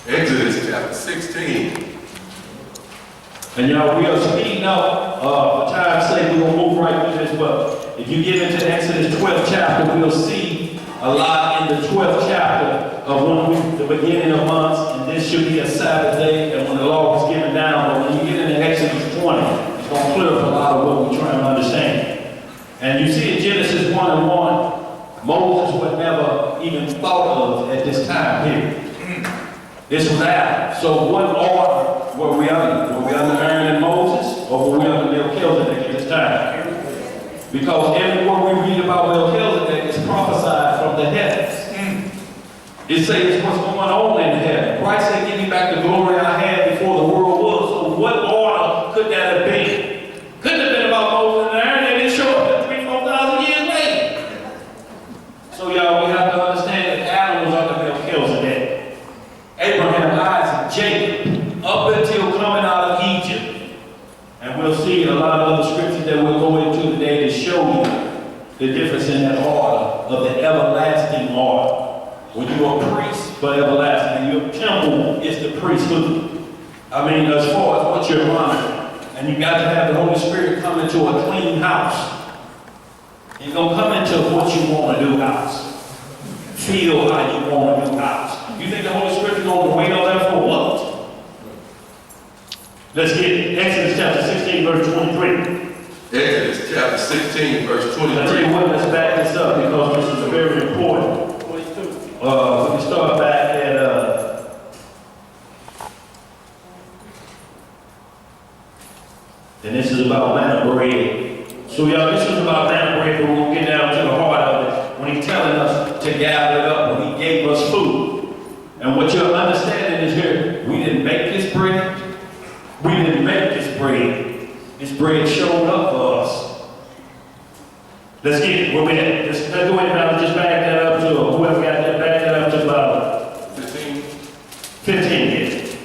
Exodus chapter 16. And y'all, we are speeding up. For time's sake, we're going to move right through this. But if you get into Exodus 12th chapter, we'll see a lot in the 12th chapter of the beginning of months. And this should be a Sabbath day and when the law was given down. But when you get into Exodus 20, it's going to clear up a lot of what we're trying to understand. And you see in Genesis 1 and 1, Moses was never even thought of at this time period. This was Adam. So what order were we under? Were we under Aaron and Moses, or were we under Melchizedek at this time? Because everywhere we read about Melchizedek is prophesied from the heavens. It says what's going on in heaven. Christ said, "Give me back the glory I had before the world was." So what order could that have been? Couldn't have been about Moses and Aaron. They didn't show up 3,000-4,000 years later. So y'all, we have to understand that Adam was under Melchizedek. Abraham, Isaac, Jacob, up until coming out of Egypt. And we'll see a lot of other scriptures that we'll go into today to show you the difference in that order of the everlasting order. When you're a priest for everlasting, your temple is the priesthood. I mean, as far as what you're monitoring. And you got to have the Holy Spirit come into a clean house. He's going to come into what you want to do house. Feel how you want to do house. You think the Holy Spirit is going to wait on that for what? Let's get it. Exodus chapter 16, verse 23. Exodus chapter 16, verse 23. I tell you what, let's back this up because this is very important. We can start back at and this is about manna bread. So y'all, this is about manna bread, but we're going to get down to the heart of it when he's telling us to gather it up, when he gave us food. And what you're understanding is here, we didn't make this bread. We didn't make this bread. This bread showed up for us. Let's get it. Where we at? Let's go ahead and just back that up to whoever got that, back that up to about 15. 15 years.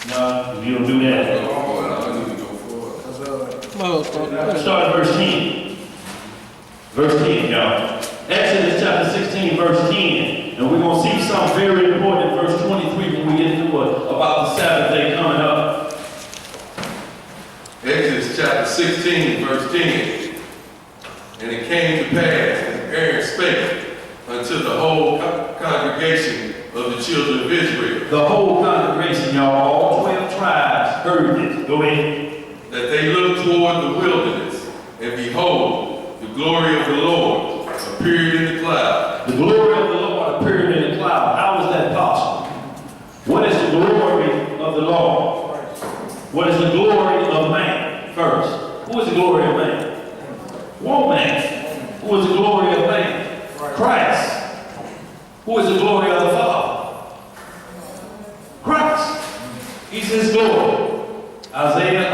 No, you don't do that. Let's start at verse 10. Verse 10, y'all. Exodus chapter 16, verse 10. And we're going to see something very important in verse 23 when we get into it about the Sabbath day coming up. Exodus chapter 16, verse 10. And it came to pass, as Aaron spake unto the whole congregation of the children of Israel. The whole congregation, y'all, all 12 tribes heard this. Go ahead. That they looked toward the wilderness, and behold, the glory of the Lord appeared in the cloud. The glory of the Lord appeared in the cloud. How is that possible? What is the glory of the Lord? What is the glory of man? First, who is the glory of man? Woman. Who is the glory of man? Christ. Who is the glory of the Father? Christ. He's his glory. Isaiah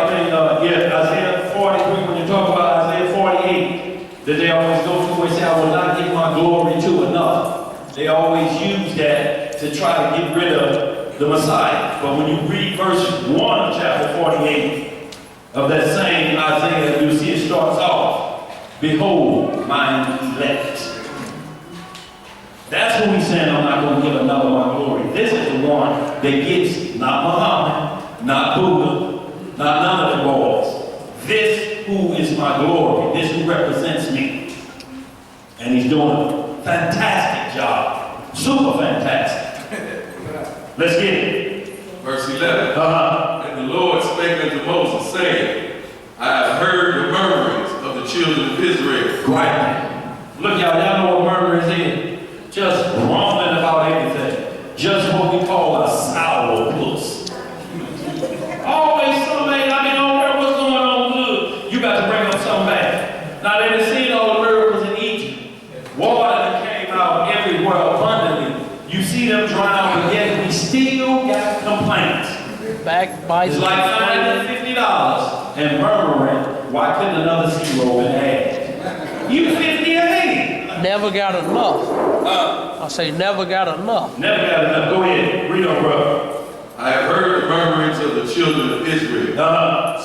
43, when you talk about Isaiah 48, that they always go through and say, I will not give my glory to another. They always use that to try to get rid of the Messiah. But when you read verse 1 of chapter 48 of that same Isaiah, you see it starts off, behold, mine elect. That's what he's saying, I'm not going to give another my glory. This is the one that gets not Muhammad, not Buddha, not none of the gods. This who is my glory, this who represents me. And he's doing a fantastic job. Super fantastic. Let's get it. Verse 11. And the Lord spake unto Moses, saying, I have heard the murmurings of the children of Israel. Right. Look, y'all know what murmur is? Just rumbling about anything. Just what we call a sour puss. Always somebody, I mean, don't care what's going on good. You got to bring up something back. Now, they done seen all the miracles in Egypt. Water that came out everywhere abundantly. You see them drown, but yet we still got complaints. Back by It's like $50 and murmuring, why couldn't another zero been added? You 50 and 80. Never got enough. I say never got enough. Never got enough. Go ahead. Read on, brother. I have heard the murmurings of the children of Israel.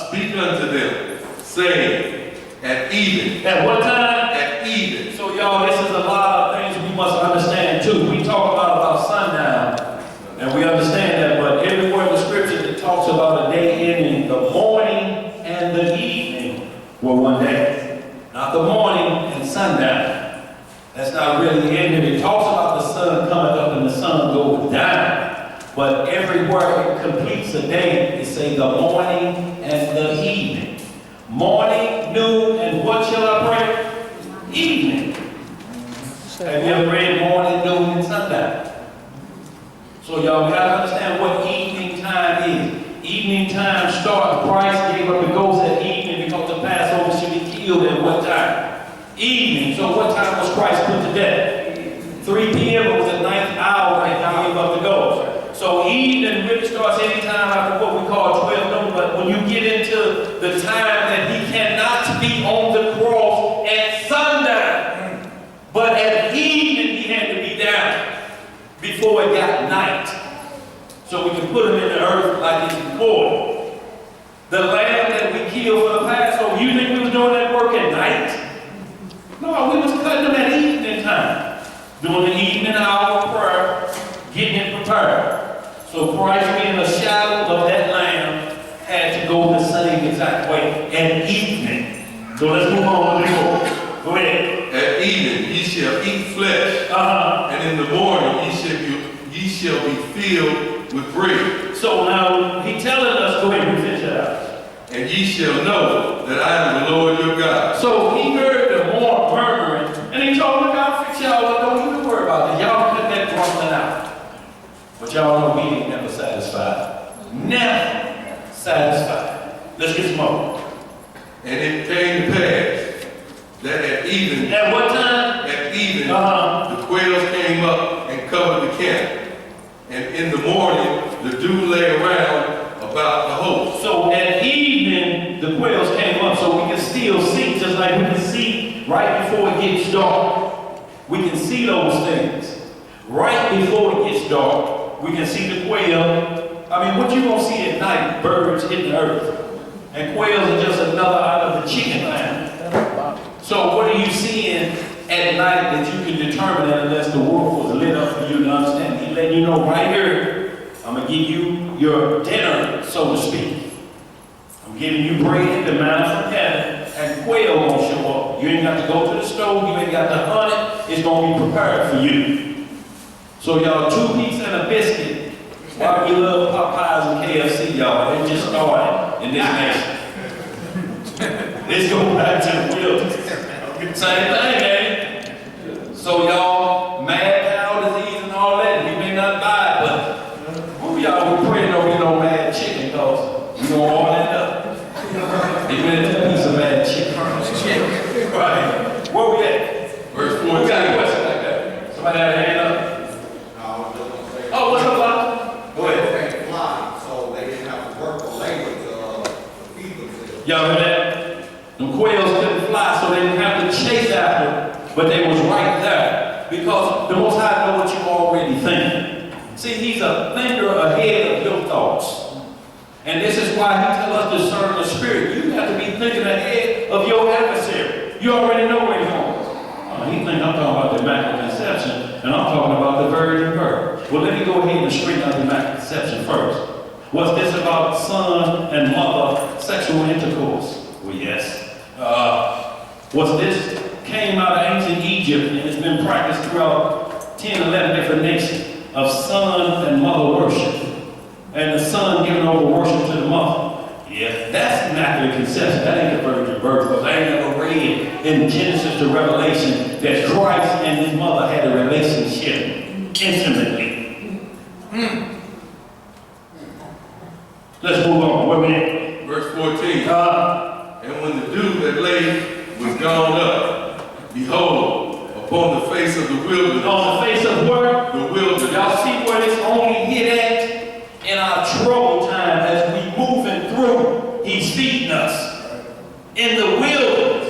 Speak unto them, saying, at even. At what time? At even. So y'all, this is a lot of things we must understand too. We and the evening were one day. Not the morning and sundown. That's not really in here. It talks about the sun coming up and the sun going down. But everywhere it completes a day, it says the morning and the evening. Morning, noon, and what shall I pray? Evening. Have you ever read morning, noon, and sundown? So y'all gotta understand what evening time is. Evening time starts, Christ gave up the ghost at evening because the Passover should be killed at what time? Evening. So what time was Christ put to death? 3 p.m. It was the 9th hour and he gave up the ghost. So evening really starts any time after what we call 12 noon. But when you get into the time that he cannot be on the cross at sundown, but at evening he had to be down before it got night. So we can put him in the earth like it's important. The lamb that we killed for the Passover, you think we was doing that work at night? No, we was cutting them at evening time. Doing the evening hour of prayer, getting it prepared. So Christ being a shadow of that lamb had to go the same exact way at evening. So let's move on. Go ahead. At evening ye shall eat flesh, and in the morning ye shall be filled with bread. So now he telling us, go ahead and finish that out. And ye shall know that I am the Lord your God. So he heard the more murmuring, and he told him, God, fix y'all, don't even worry about it. Y'all cut that grumbling out. But y'all know we ain't never satisfied. Never satisfied. Let's get some more. And it came to pass that at evening, At what time? at evening, the quails came up and covered the camp. And in the morning, the dew lay around about the host. So at evening, the quails came up, so we can still see, just like we can see right before it gets dark. We can see those things. Right before it gets dark, we can see the quail. I mean, what you gonna see at night? Birds hitting the earth. And quails are just another out of the chicken line. So what are you seeing at night that you can determine that unless the world was lit up for you to understand? He letting you know right here, I'm going to give you your dinner, so to speak. I'm giving you bread, the manna from heaven, and quail won't show up. You ain't got to go to the stove, you ain't got to hunt it, it's going to be prepared for you. So y'all, 2 pieces and a biscuit. Why we love Popeyes and KFC, y'all? They just started in this nation. Let's go back to the wilderness. Same thing, man. So y'all, mad cow disease and all that, we may not buy it, but who y'all, we praying don't get no mad chicken, cause we gonna all that up. Amen. It's a piece of mad chicken. Right. Where we at? Verse 14. We got a question like that. Somebody have a hand up? Oh, what's up, Bob? Go ahead. They can't fly, so they didn't have to work or labor to feed themselves. Y'all heard that? The quails couldn't fly, so they didn't have to chase after them, but they was right there. Because the Most High know what you already think. See, he's a thinker ahead of your thoughts. And this is why he tells us to discern the spirit. You have to be thinking ahead of your adversary. You already know where he's going. He thinks I'm talking about the immaculate conception, and I'm talking about the virgin birth. Well, let me go ahead and straighten out the immaculate conception first. What's this about son and mother sexual intercourse? Well, yes. What's this? Came out of ancient Egypt, and it's been practiced throughout 10, 11 different nations of son and mother worship. And the son giving over worship to the mother. Yeah, that's immaculate conception. That ain't the virgin birth, because I ain't never read in Genesis to Revelation that Christ and his mother had a relationship intimately. Let's move on. Where we at? Verse 14. And when the dew that lay was gone up, behold, upon the face of the wilderness. On the face of where? The wilderness. Y'all see where this only hit at? In our trouble time as we moving through, he's feeding us. In the wilderness.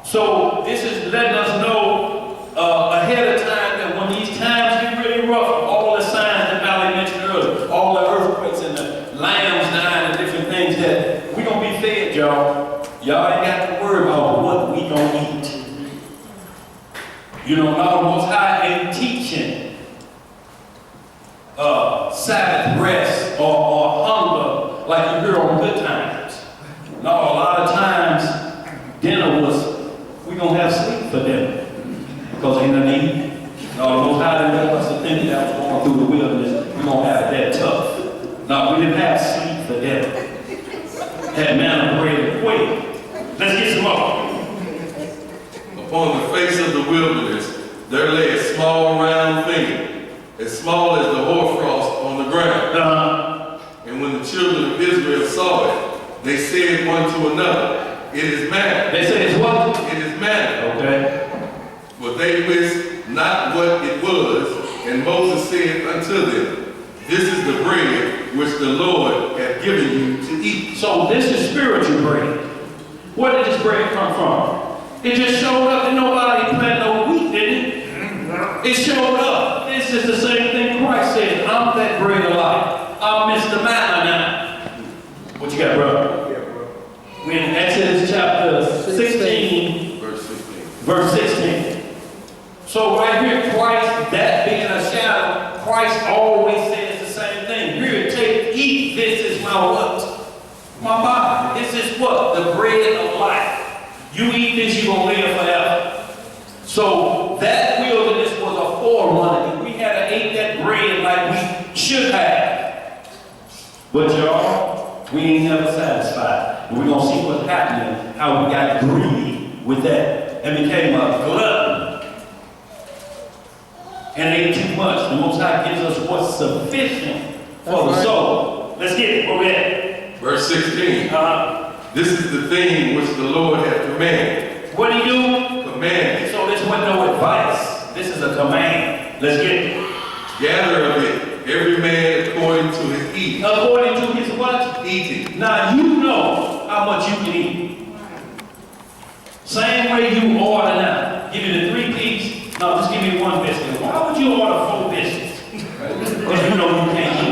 So this is letting us know ahead of time that when these times get really rough, all the signs that Valley mentioned earlier, all the earthquakes and the lambs dying and different things, that we gonna be fed, y'all. Y'all ain't got to worry about what we gonna eat. You know, our Most High ain't teaching Sabbath rest or hunger like you hear on Good Times. No, some more. Upon the face of the wilderness, there lay a small round thing, as small as the hoarfrost on the ground. And when the children of Israel saw it, they said one to another, it is manna. They said it's what? It is manna. Okay. For they wist not what it was, and Moses said unto them, this is the bread which the Lord hath given you to eat. So this is spiritual bread. Where did this bread come from? It just showed up and nobody planted no wheat, did it? It showed up. This is the same thing Christ said. I'm that bread of life. I'm Mr. Manna now. What you got, brother? We're in Exodus chapter 16, verse 16. So right here, Christ, that being a shadow, Christ always says the same thing. Here, take, eat, this is my what? My body. This is what? The bread of life. You eat this, you're going to live forever. So that wilderness was a forerunner. We had to eat that bread like we should have. But y'all, we ain't never satisfied. We're going to see what's happening, how we got greedy with that and became a glutton. And ate too much. The Most High gives us what's sufficient for the soul. Let's get it. Where we at? Verse 16. This is the thing which the Lord hath commanded. What do you do? Commanded. So this wasn't no advice. This is a command. Let's get it. Gather of it, every man according to his eating. According to his what? Eating. Now you know how much you can eat. Same way you order now. Give you the 3 piece. No, just give me 1 biscuit. Why would you order 4 biscuits? Because you know you can't eat.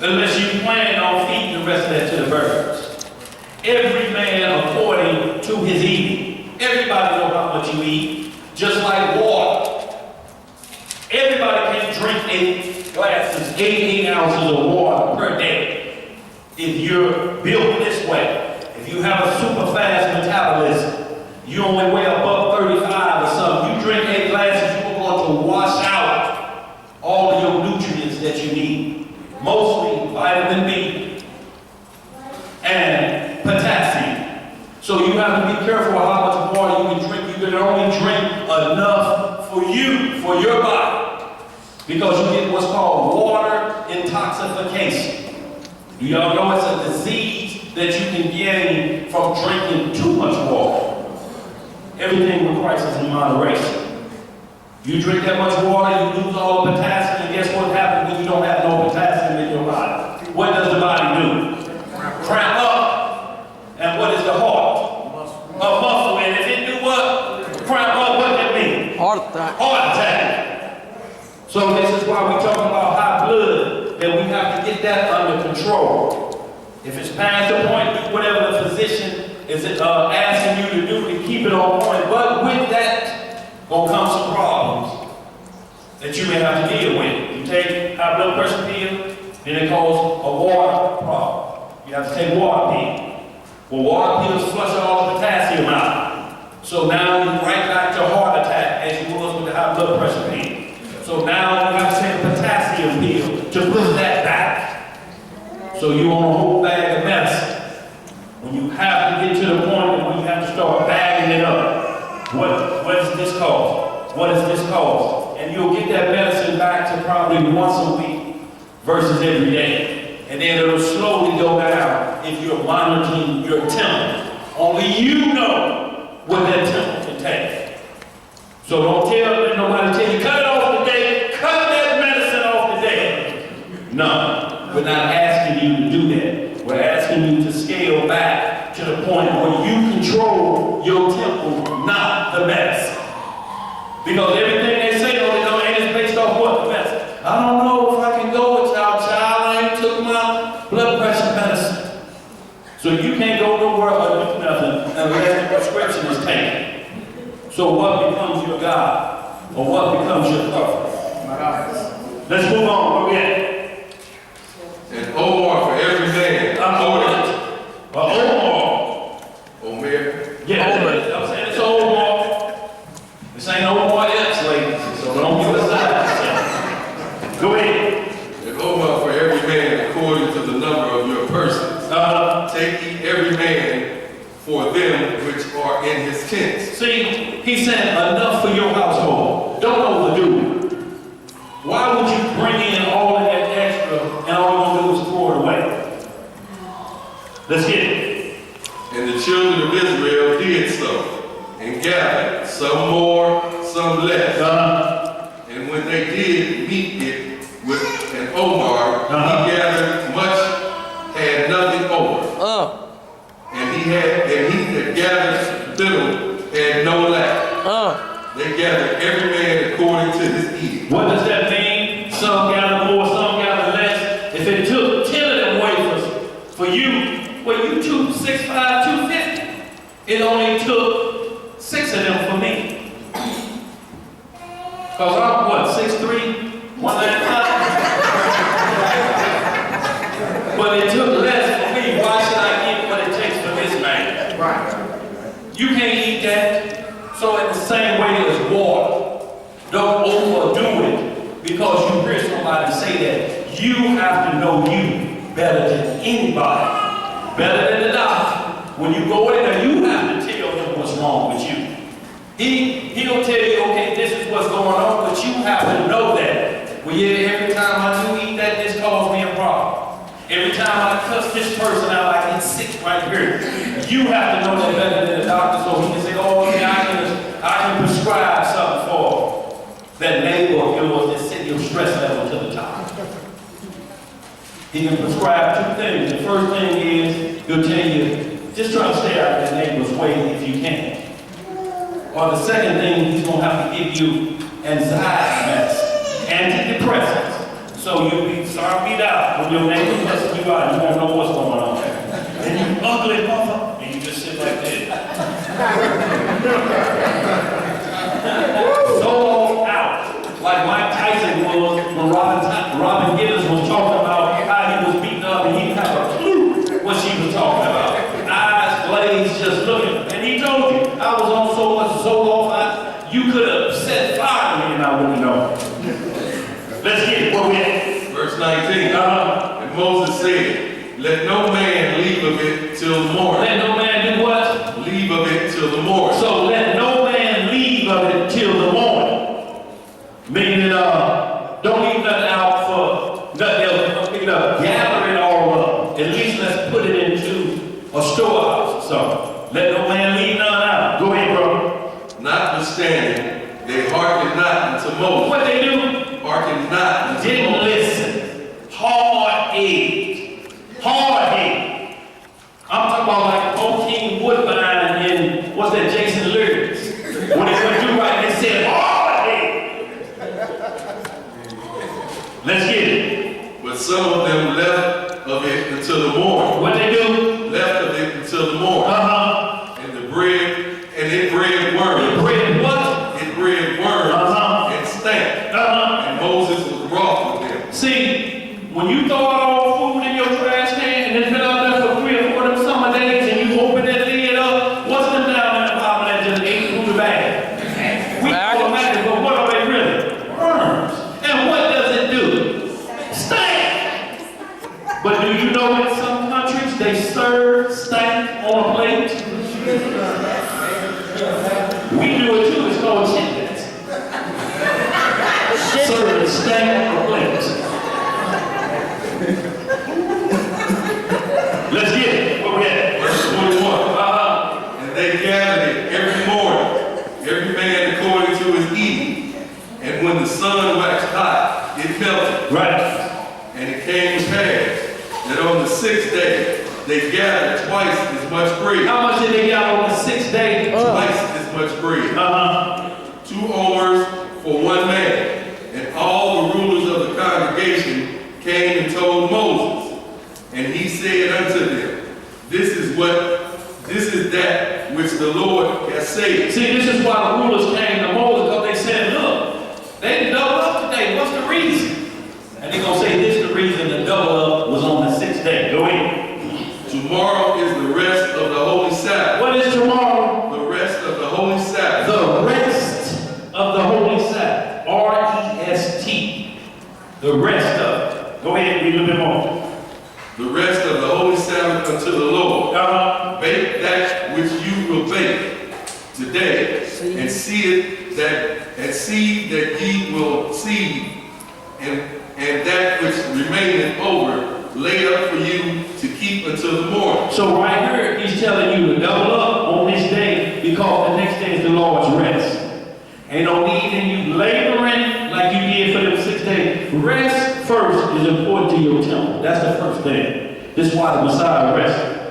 Unless you plan on feeding the rest of that to the birds. Every man according to his eating. Everybody know how much you eat. Just like water. Everybody can drink 8 glasses, 18 ounces of water per day. If you're built this way, if you have a super fast metabolism, you only weigh above 35 or something, you drink 8 glasses, you're going to wash out all of your nutrients that you need. Mostly vitamin B and potassium. So you have to be careful how much water you can drink. You can only drink enough for you, for your body. Because you get what's called water intoxication. Do y'all know it's a disease that you can gain from drinking too much water? Everything with Christ is in moderation. You drink that much water, you lose all the potassium, and guess what happens when you don't have no potassium in your body? What does the body do? Cramp up. And what is the heart? A muscle. And if it do what? Cramp up, what does that mean? Heart attack. Heart attack. So this is why we talk about high blood, that we have to get that under control. If it's past the point, do whatever the physician is asking you to do to keep it on point. But with that, gonna come some problems that you may have to deal with. You take high blood pressure pill, then it causes a water problem. You have to take water pill. Well, water pills flush all the potassium out. So now you're right back to heart attack as you was with the high blood pressure pill. So now you have to take a potassium pill to push that back. So you want a whole bag of medicine. When you have to get to the point when you have to start bagging it up. What does this cause? What does this cause? And you'll get that medicine back to probably once a week versus every day. And then it'll slowly go down if you're monitoring your temple. Only you know what that temple can take. So don't let nobody tell you, cut it off today, cut that medicine off today. No, we're not asking you to do that. We're asking you to scale back to the point where you control your temple, not the medicine. Because everything they say on the domain is based off what? The medicine. I don't know if I can go with y'all, child. I ain't took my blood pressure medicine. So you can't go nowhere or do nothing unless the prescription is taken. So what becomes your God? Or what becomes your purpose? Let's move on. Where we at? And Omar for every man. Omar. Omer. Yeah, I'm saying it's Omar. This ain't Omar else, ladies. So don't give us that. Go ahead. And Omar for every man according to the number of your persons. Take ye every man for them which are in his tents. See, he said, enough for your household. Don't overdo it. Why would you bring in all of that extra and all you're going to do is throw it away? Let's get it. And the children of Israel did so, and gathered, some more, some less. And when they did meet it with an Omar, he gathered much, had nothing over. And he that gathered little had no lack. They gathered every man according to his need. What does that mean? Some gather more, some gather less. If it took 10 of them wafers for you, well, you 265, 250. It only took 6 of them for me. Because I'm what, 6'3", 195? But it took less for me. Why should I get what it takes for this man? Right. You can't eat that. So in the same way as water, don't overdo it because you hear somebody say that. You have to know you better than anybody, better than the doctor. When you go in there, you have to tell him what's wrong with you. He'll tell you, okay, this is what's going on, but you have to know that. Well, yeah, every time I do eat that, this causes me a problem. Every time I cuss this person out, I get sick right here. You have to know that better than the doctor, so he can say, oh, yeah, I can prescribe something for that neighbor of yours that sent your stress level to the top. He can prescribe 2 things. The first thing is, he'll tell you, just try to stay out of that neighbor's way if you can. Or the second thing, he's going to have to give you anxiety meds, antidepressants. So you'll be beat out when your neighbor cussing you out. You won't know what's going on. And you ugly mother, and you just sit like that. So out, like Mike Tyson was when Robin Gibbons was talking about how he was beaten up and he didn't have a clue what she was talking about. Eyes glazed, just looking. And he told you, I was on so much Zoloft, you could have set fire to me and I wouldn't know. Let's get it. Where we at? Verse 19. And Moses said, let no man leave of it till the morning. Let no man do what? Leave of it till the morning. So let no man leave of it till the morning. Meaning, don't leave nothing out for nothing else. Gather it all up. At least let's put it into a storehouse or something. Let no man leave none out. Go ahead, bro. Notwithstanding, they hearkened not unto Moses. What they do? Hearkened not unto Didn't Moses. listen. Hard-headed. Hard-headed. I'm talking about like old King Woodbine in, what's that, Jason Lyrics. When they went through right, they said, hard-headed. Let's get it. But some of them left of it until the morning. What they do? Left of it until the morning. And the bread, and it bred worms. The bread what? It bred worms and stank. And Moses was wroth with them. See, when you throw out all food in your trash can and it's been out there for 3 or 4 of them summer days and you open that lid up, what's them down in the bottom that just ate through the bag? We automatically, but what are they really? Worms. And what does it do? Stank. But do you know in some countries they serve stank on a plate? We do it too, it's called chitlins. Serve stank on a plate. Let's get it. Where we at? Verse 21. And they gathered it every morning, every man according to his eating. And when the sun waxed hot, it melted. Right. And it came to pass that on the 6th day they gathered twice as much bread. How much did they get on the 6th day? Twice as much bread. 2 omers for 1 man. And all the rulers of the congregation came and told Moses. And he said unto them, this is that which the Lord has said. See, this is why the rulers came to Moses, because they said, look, they doubled up today. What's the reason? And they're going to say this is the reason the double up was on the 6th day. Go in. Tomorrow is the rest of the holy Sabbath. What is tomorrow? The rest of the holy Sabbath. The rest of the holy Sabbath. R-E-S-T. The rest of it. Go ahead and read a little bit more. The rest of the holy Sabbath unto the Lord. bake that which you will bake today, and see that ye will see, and that which remaineth over, lay up for you to keep until the morning. So right here, he's telling you to double up on this day because the next day is the Lord's rest. Ain't no need in you laboring like you did for them 6 days. Rest first is important to your temple. That's the first thing. This is why the Messiah rested.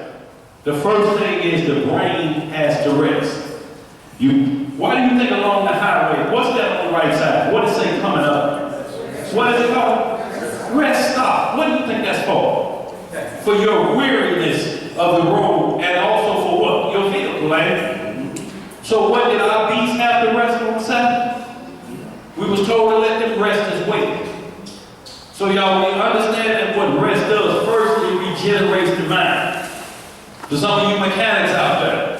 The first thing is the brain has to rest. Why do you think along the highway, what's that on the right side? What does it say coming up? What is it called? Rest stop. What do you think that's for? For your weariness of the road and also for what? Your vehicle, ain't it? So what did our beasts have to rest on Sabbath? We was told to let them rest as well. So y'all, we understand that what rest does, first it regenerates the mind. To some of you mechanics out there,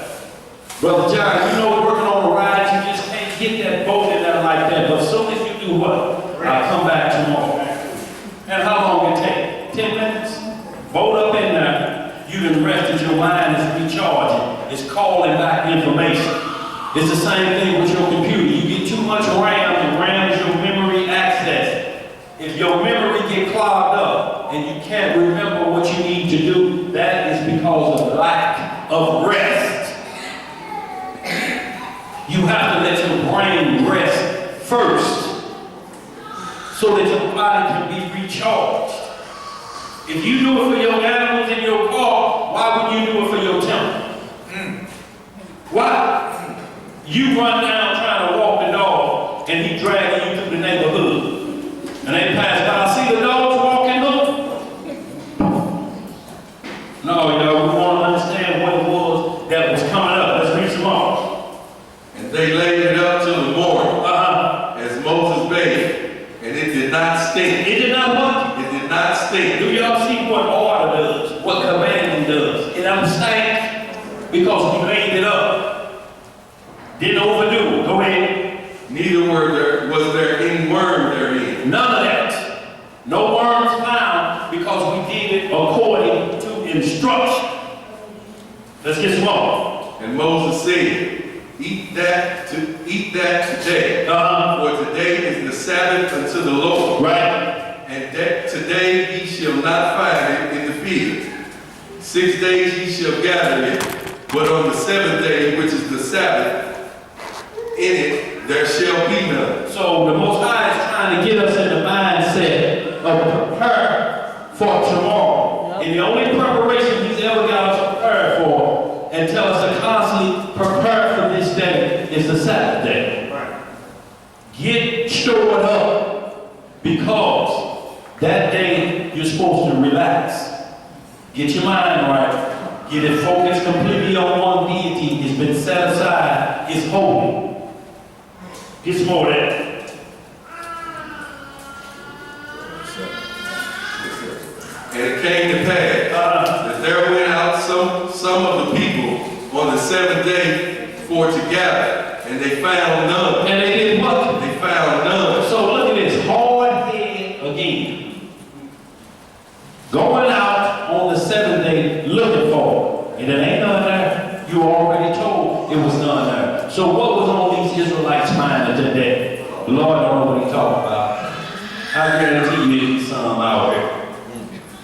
Brother John, you know working on a ride, you just can't get that bolt in there like that. But as soon as you do what? I'll come back tomorrow. And how long it take? 10 minutes? Bolt up in there. You done rested, your mind is recharging. It's calling back information. It's the same thing with your computer. You get too much RAM, and RAM is your memory access. If your memory get clogged up and you can't remember what you need to do, that is because of lack of rest. You have to let your brain rest first so that your body can be recharged. If you do it for your animals in your car, why would you do it for your temple? Why? You run down trying to walk the dog and he dragging you through the neighborhood. And they pass by, see the dogs walking, look? No, y'all, we want to understand what it was that was coming up. Let's read some more. And they laid it up till the morning, as Moses bade, and it did not stink. It did not what? It did not stink. Do y'all see what order does? What commanding does? It doesn't stink because we laid it up. Didn't overdo it. Go ahead. Neither was there any worm therein. None of that. No worms found because we did it according to instruction. Let's get some more. And Moses said, Eat that today. For today is the Sabbath unto the Lord. Right. And that today ye shall not find it in the field. 6 days ye shall gather it, but on the 7th day, which is the Sabbath, in it there shall be none. So the Most High is trying to get us in the mindset of prepare for tomorrow. And the only preparation He's ever got us prepared for and tell us to constantly prepare for this day is the Sabbath day. Right. Get stored up because that day you're supposed to relax. Get your mind right. Get it focused completely on one deity. It's been set aside. It's holy. Get some more of that. And it came to pass that there went out some of the people on the 7th day for to gather, and they found none. And they did what? They found none. So look at this, hard head again. Going out on the 7th day looking for it. And it ain't none there. You already told it was none there. So what was on these Israelites' mind at that day? The Lord don't know what He's talking about. I guarantee you it's some out here.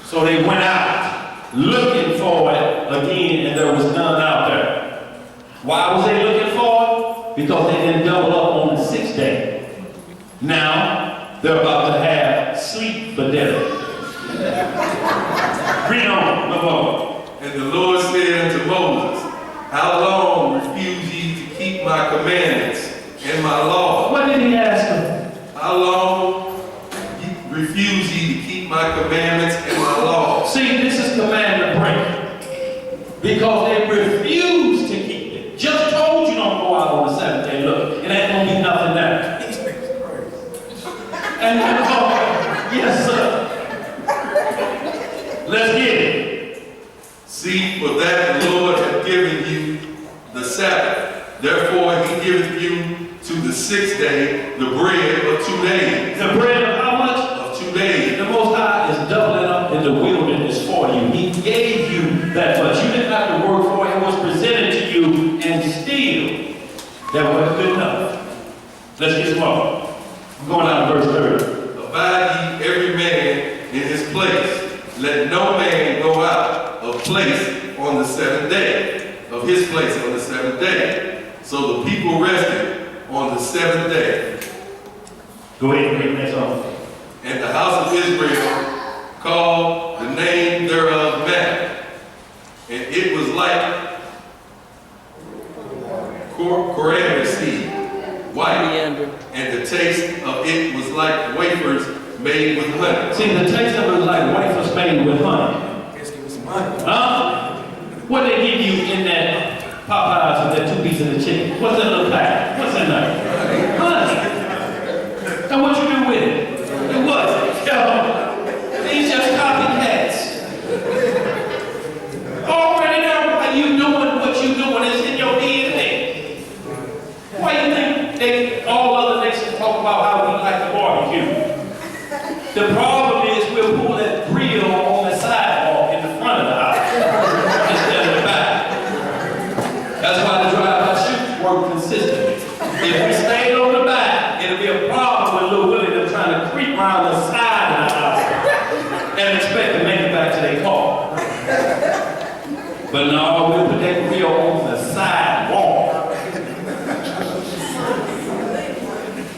So they went out looking for it again, and there was none out there. Why was they looking for it? Because they didn't double up on the 6th day. Now they're about to have sleep for dinner. Read on, no more. And the Lord said unto Moses, How long refuse ye to keep my commandments and my law? What did He ask them? How long refuse ye to keep my commandments and my law? See, this is commandment break. Because they refuse to keep it. Just told you don't go out on the 7th day. Look, it ain't gonna be nothing there. And yes, sir. Let's get it. See, for that the Lord hath given you the Sabbath. Therefore He giveth you to the 6th day the bread of 2 days. The bread of how much? Of 2 days. The Most High is doubling up in the wilderness for you. He gave you that much. You didn't have to work for it. It place on the seventh day, of his place on the seventh day. So the people rested on the seventh day. Go ahead and read the next one. And the house of Israel called the name thereof manna. And it was like coriander seed, white, and the taste of it was like wafers made with honey. See, the taste of it was like wafers made with honey. What they give you in that Popeyes with that 2 pieces of chicken? What's that little pack? What's in there? Honey. And what you do with it? It was. Yo, these just copycats. Already know why you doing what you doing is in your DNA. Why you think all other nations talk about how we like to barbecue? The problem is we'll pull that grill on the sidewalk in the front of the house instead of the back. That's why the drive-by shoots work consistently. If we stayed on the back, it'll be a problem with Lil Willie them trying to creep around the side of the house and expect to make it back to their car. But no, we'll put that grill on the sidewalk.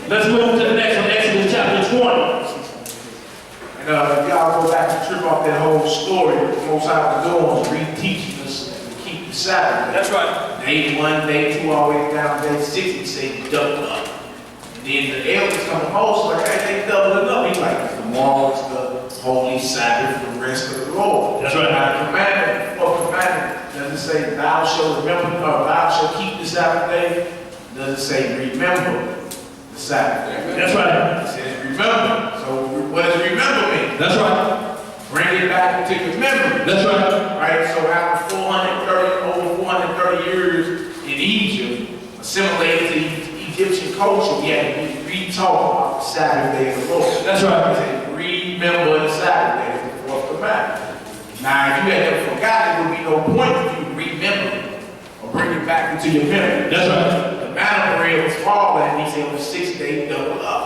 Let's move to the next one, Exodus chapter 20. And if y'all go back and trip off that whole story, what the Most High was doing was re-teaching us to keep the Sabbath. That's right. Day 1, day 2, all the way down day 6, he said double up. And then the elders come to Moses like, hey, they doubling up. He's like, tomorrow is the holy Sabbath, the rest of the Lord. That's right. Now, commandment doesn't say thou shalt remember, or thou shalt keep the Sabbath day. It doesn't say remember the Sabbath day. That's right. It says remember. So what does remember mean? That's right. Bring it back into your memory. That's right. Right? So after over 430 years in Egypt, assimilated to Egyptian culture, we had to re-talk about the Sabbath day of the Lord. That's right. He said, remember the Sabbath day is the fourth commandment. Now, if you had never forgotten, there would be no point if you remember it or bring it back into your memory. That's right. The manna bread was falling, and he said on the 6th day, double up.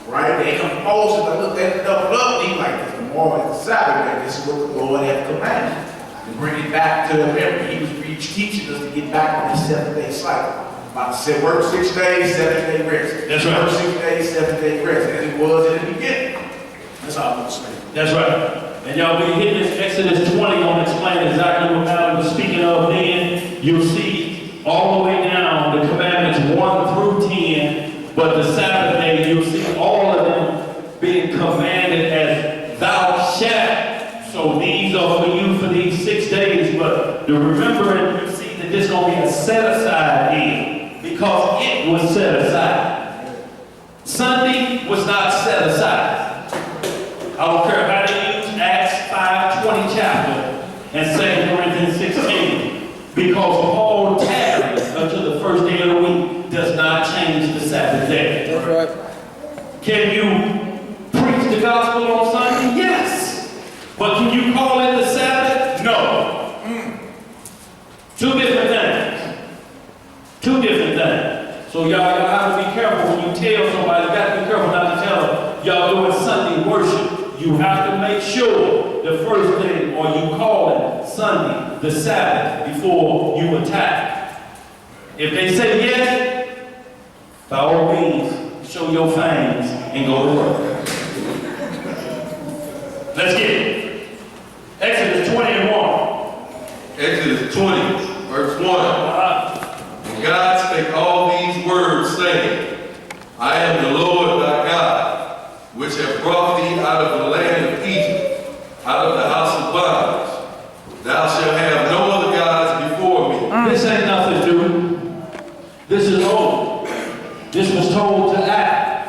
Right? They come to Moses, I looked at the double up, and he like, tomorrow is the Sabbath day. This is what the Lord had commanded. To bring it back to the memory. He was teaching us to get back on the 7-day cycle. About to say, work 6 days, 7-day rest. That's right. Work 6 days, 7-day rest. As it was in the beginning. That's all I'm going to say. That's right. And y'all be hitting this Exodus 20 on explaining exactly what Alan was speaking of then. You'll see all the way down the commandments 1 through 10, but the Sabbath day, you'll see all of them being commanded as thou shalt. So these are for you for these 6 days, but the remembering, you see that this is going to be a set aside deal because it was set aside. Sunday was not set aside. I don't care how they use Acts 5:20 chapter and 2 Corinthians 16, because Paul tarried until the first day of the week does not change the Sabbath day. That's right. Can you preach the gospel on Sunday? Yes. But can you call it the Sabbath? No. Two different things. Two different things. So y'all have to be careful when you tell somebody, you got to be careful not to tell them, y'all doing Sunday worship. You have to make sure the first thing, or you call it Sunday, the Sabbath, before you attack. If they say yes, by all means, show your fangs and go to work. Let's get it. Exodus 20 and 1. Exodus 20, verse 1. And God spake all these words, saying, I am the Lord thy God, which have brought thee out of the land of Egypt, out of the house of bondage. Thou shalt have no other gods before me. This ain't nothing new. This is old. This was told to Adam.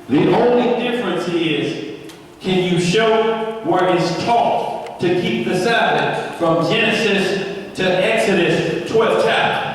The only difference is, can you show where it's taught to keep the Sabbath from Genesis to Exodus 12th chapter?